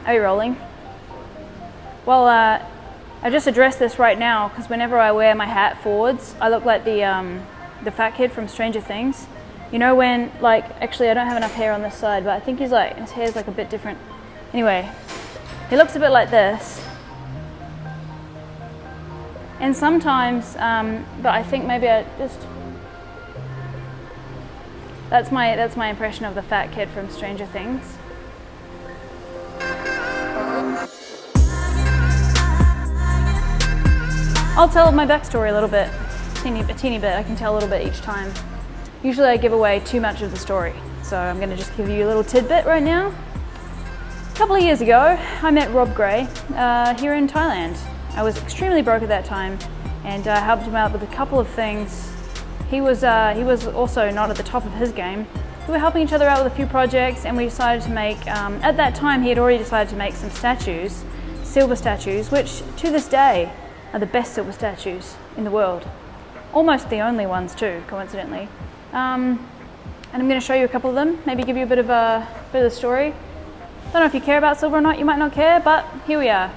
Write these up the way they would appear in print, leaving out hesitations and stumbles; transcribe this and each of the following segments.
Are you rolling? Well, I just addressed this right now because whenever I wear my hat forwards, I look like the fat kid from Stranger Things. You know when, like, actually I don't have enough hair on this side, but I think his hair's like a bit different. Anyway, he looks a bit like this. And sometimes, but I think maybe that's my impression of the fat kid from Stranger Things. I'll tell my backstory a little bit, a teeny bit. I can tell a little bit each time. Usually I give away too much of the story, so I'm going to just give you a little tidbit right now. A couple of years ago, I met Rob Gray here in Thailand. I was extremely broke at that time, and I helped him out with a couple of things. He was also not at the top of his game. We were helping each other out with a few projects, and we decided to make, at that time he had already decided to make some statues, silver statues, which to this day are the best silver statues in the world. Almost the only ones too, coincidentally. And I'm going to show you a couple of them, maybe give you a bit of the story. Don't know if you care about silver or not, you might not care, but here we are.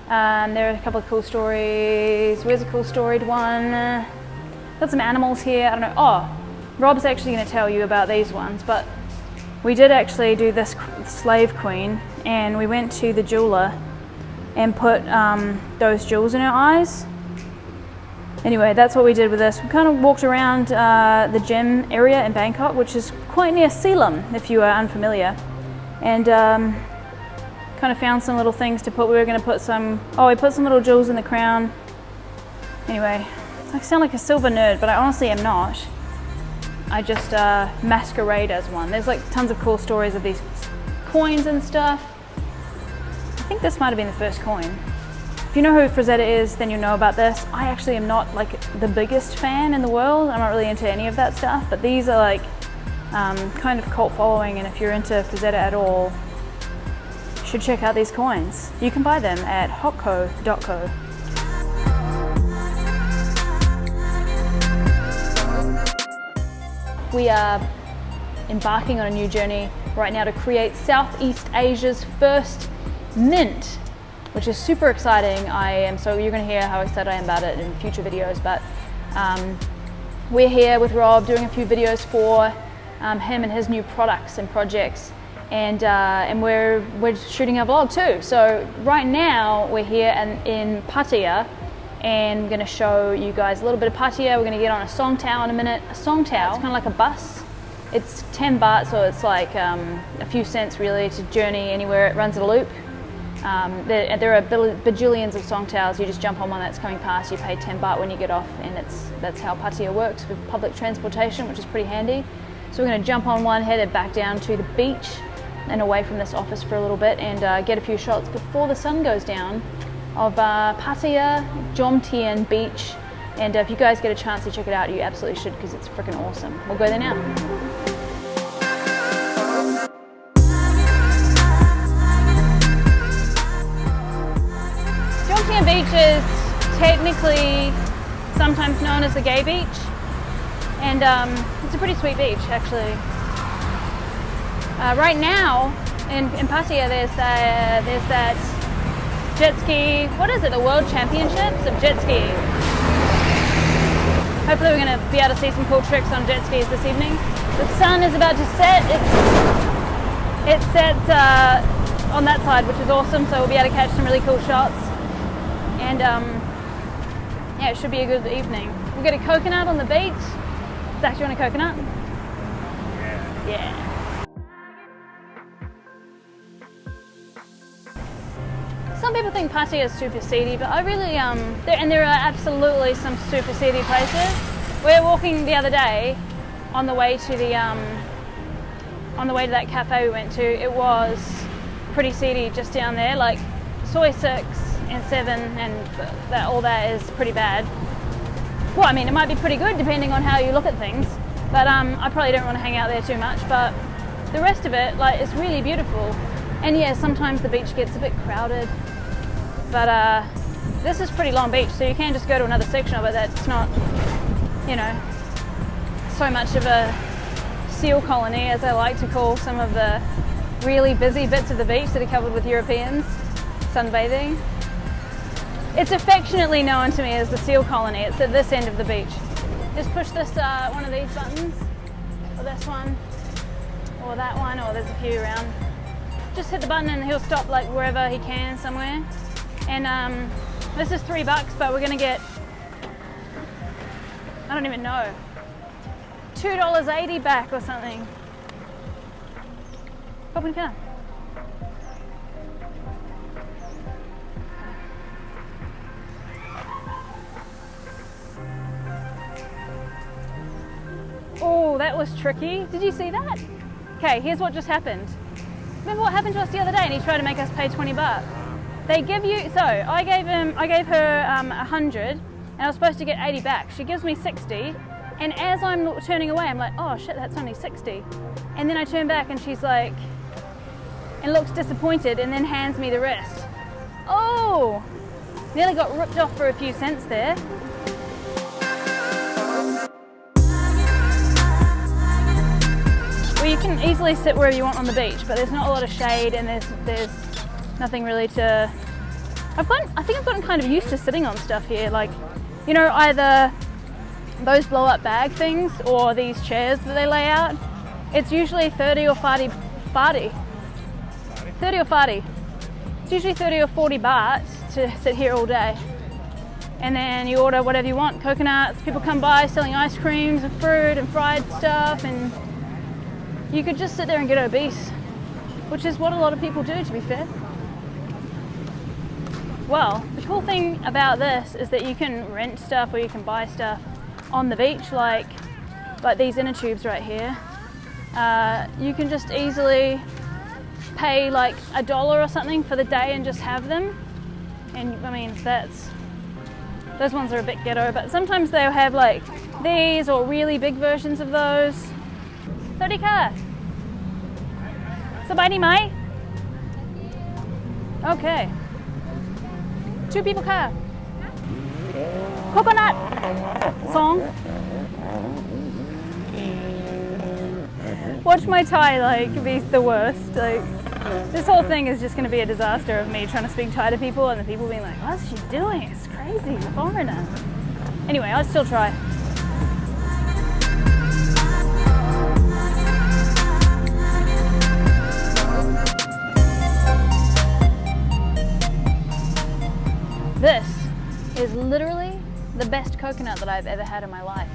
There are a couple of cool stories. Where's a cool storied one? Got some animals here, I don't know. Oh, Rob's actually going to tell you about these ones, but we did actually do this slave queen, and we went to the jeweler and put those jewels in her eyes. Anyway, that's what we did with this. We kind of walked around the gem area in Bangkok, which is quite near Sealam, if you are unfamiliar. And kind of found some little things to put. We were going to put we put some little jewels in the crown. Anyway, I sound like a silver nerd, but I honestly am not. I just masquerade as one. There's like tons of cool stories of these coins and stuff. I think this might have been the first coin. If you know who Frazetta is, then you know about this. I actually am not like the biggest fan in the world. I'm not really into any of that stuff, but these are like kind of cult following, and if you're into Frazetta at all, you should check out these coins. You can buy them at hotco.co. We are embarking on a new journey right now to create Southeast Asia's first mint, which is super exciting. You're going to hear how excited I am about it in future videos, but we're here with Rob doing a few videos for him and his new products and projects, and we're shooting our vlog too. So right now we're here in Pattaya, and I'm going to show you guys a little bit of Pattaya. We're going to get on a song tao in a minute. A song tao, it's kind of like a bus. It's 10 baht, so it's like a few cents really to journey anywhere. It runs a loop. There are bajillions of song taos. You just jump on one that's coming past, you pay 10 baht when you get off, and that's how Pattaya works with public transportation, which is pretty handy. So we're going to jump on one, headed back down to the beach and away from this office for a little bit, and get a few shots before the sun goes down of Pattaya Jomtien Beach. And if you guys get a chance to check it out, you absolutely should, because it's freaking awesome. We'll go there now. Jomtien Beach is technically sometimes known as the gay beach, and it's a pretty sweet beach actually. Right now in Pattaya there's that jet ski, what is it, the World Championships of jet skiing. Hopefully we're going to be able to see some cool tricks on jet skis this evening. The sun is about to set. It sets on that side, which is awesome, so we'll be able to catch some really cool shots. And yeah, it should be a good evening. We'll get a coconut on the beach. Zach, do you want a coconut? Yeah. Some people think Pattaya is super seedy, but I really, there are absolutely some super seedy places. We were walking the other day on the way to that cafe we went to. It was pretty seedy just down there, like Soy 6 and 7, and all that is pretty bad. Well, I mean, it might be pretty good depending on how you look at things, but I probably don't want to hang out there too much, but the rest of it, like, it's really beautiful. And yeah, sometimes the beach gets a bit crowded, but this is pretty long beach, so you can just go to another section of it that's not, you know, so much of a seal colony, as I like to call some of the really busy bits of the beach that are covered with Europeans sunbathing. It's affectionately known to me as the seal colony. It's at this end of the beach. Just push this one of these buttons, or this one, or that one, or there's a few around. Just hit the button and he'll stop like wherever he can somewhere. And this is $3, but we're gonna get, I don't even know, $2.80 back or something. Hop in the car. Oh, that was tricky. Did you see that? Okay, here's what just happened. Remember what happened to us the other day and he tried to make us pay $20? They give you, so I gave her 100 and I was supposed to get 80 back. She gives me 60 and as I'm turning away, I'm like, oh shit, that's only 60. And then I turn back and she's like, and looks disappointed and then hands me the rest. Oh, nearly got ripped off for a few cents there. Well, you can easily sit wherever you want on the beach, but there's not a lot of shade and there's nothing really to... I think I've gotten kind of used to sitting on stuff here, like, you know, either those blow up bag things or these chairs that they lay out. It's usually 30 or 40 baht. It's usually 30 or 40 baht to sit here all day. And then you order whatever you want, coconuts, people come by selling ice creams and fruit and fried stuff, and you could just sit there and get obese, which is what a lot of people do, to be fair. Well, the cool thing about this is that you can rent stuff or you can buy stuff on the beach, like these inner tubes right here. You can just easily pay like $1 or something for the day and just have them. And I mean, those ones are a bit ghetto, but sometimes they'll have like these or really big versions of those. 30 ka. Sabay ni mai? Okay. 2 people ka. Coconut. Song. Watch my Thai like be the worst. Like this whole thing is just going to be a disaster of me trying to speak Thai to people and the people being like, what's she doing? It's crazy, foreigner. Anyway, I'll still try. This is literally the best coconut that I've ever had in my life.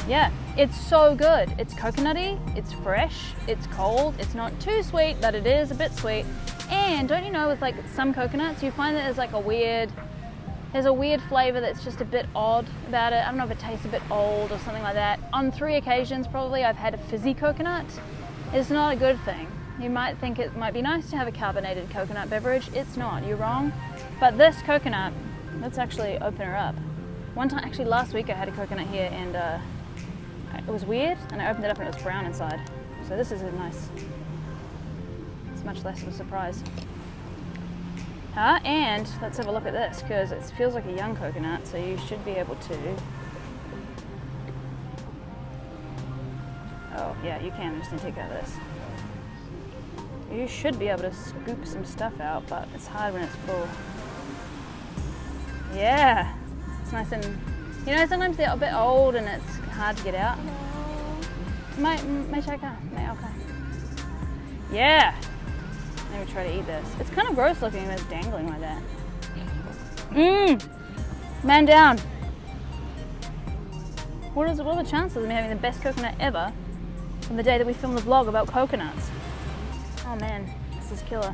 Yeah, it's so good. It's coconutty, it's fresh, it's cold, it's not too sweet, but it is a bit sweet. And don't you know, with like some coconuts, you find that there's like a weird flavor that's just a bit odd about it. I don't know if it tastes a bit old or something like that. On 3 occasions probably I've had a fizzy coconut. It's not a good thing. You might think it might be nice to have a carbonated coconut beverage. It's not, you're wrong. But this coconut, let's actually open her up. One time, actually last week I had a coconut here and it was weird and I opened it up and it was brown inside. So this is a nice, it's much less of a surprise. And let's have a look at this because it feels like a young coconut, so you should be able to. Oh yeah, you can, just need to take out this. You should be able to scoop some stuff out, but it's hard when it's full. Yeah, it's nice and, you know, sometimes they're a bit old and it's hard to get out. Okay. Yeah. Let me try to eat this. It's kind of gross looking when it's dangling like that. Man down. What are the chances of me having the best coconut ever from the day that we filmed the vlog about coconuts? Oh man, this is killer.